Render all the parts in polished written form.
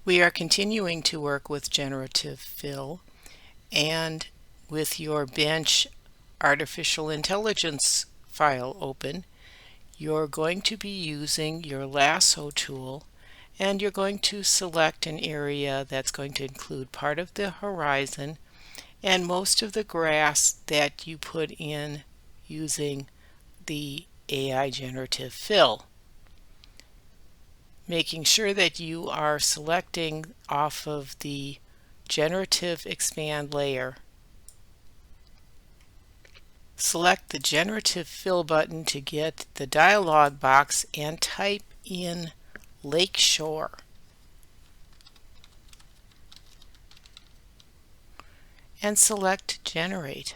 We are continuing to work with generative fill, and with your bench artificial intelligence file open, you're going to be using your lasso tool, and you're going to select an area that's going to include part of the horizon and most of the grass that you put in using the AI generative fill. Making sure that you are selecting off of the generative expand layer. Select the generative fill button to get the dialog box and type in Lakeshore. And select generate.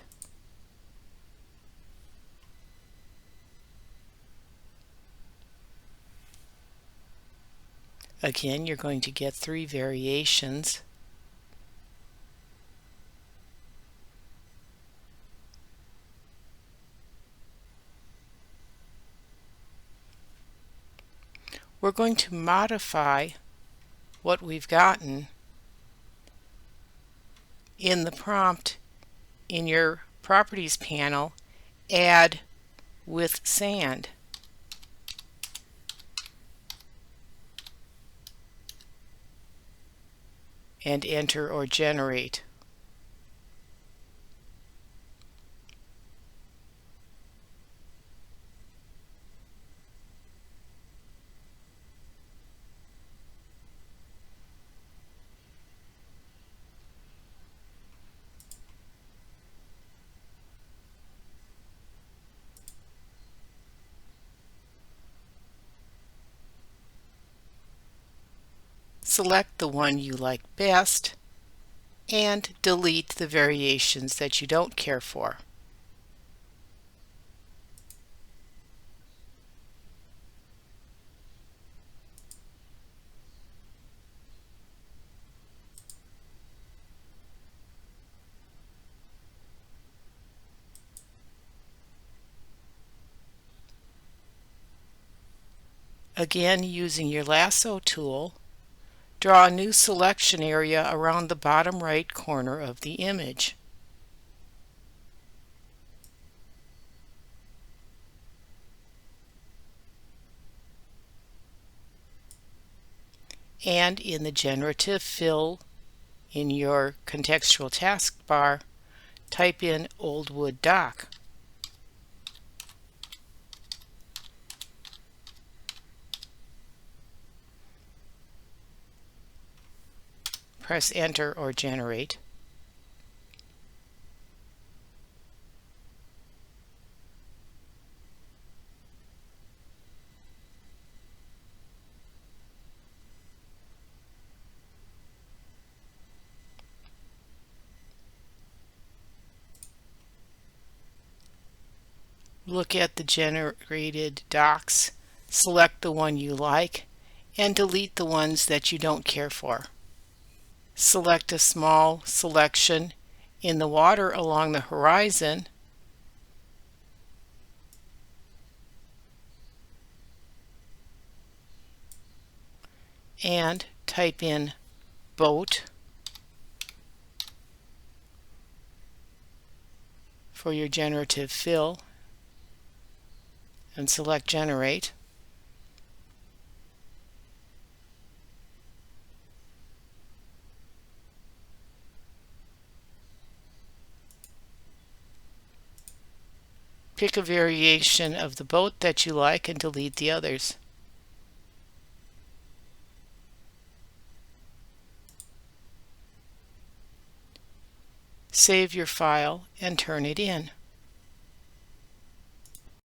Again, you're going to get 3 variations. We're going to modify what we've gotten in the prompt in your properties panel. Add with sand. And enter or generate. Select the one you like best and delete the variations that you don't care for. Again, using your lasso tool, draw a new selection area around the bottom right corner of the image. And in the generative fill in your contextual taskbar, type in Old Wood Dock. Press enter or generate. Look at the generated docks, select the one you like, and delete the ones that you don't care for. Select a small selection in the water along the horizon and type in boat for your generative fill and select generate. Pick a variation of the boat that you like and delete the others. Save your file and turn it in.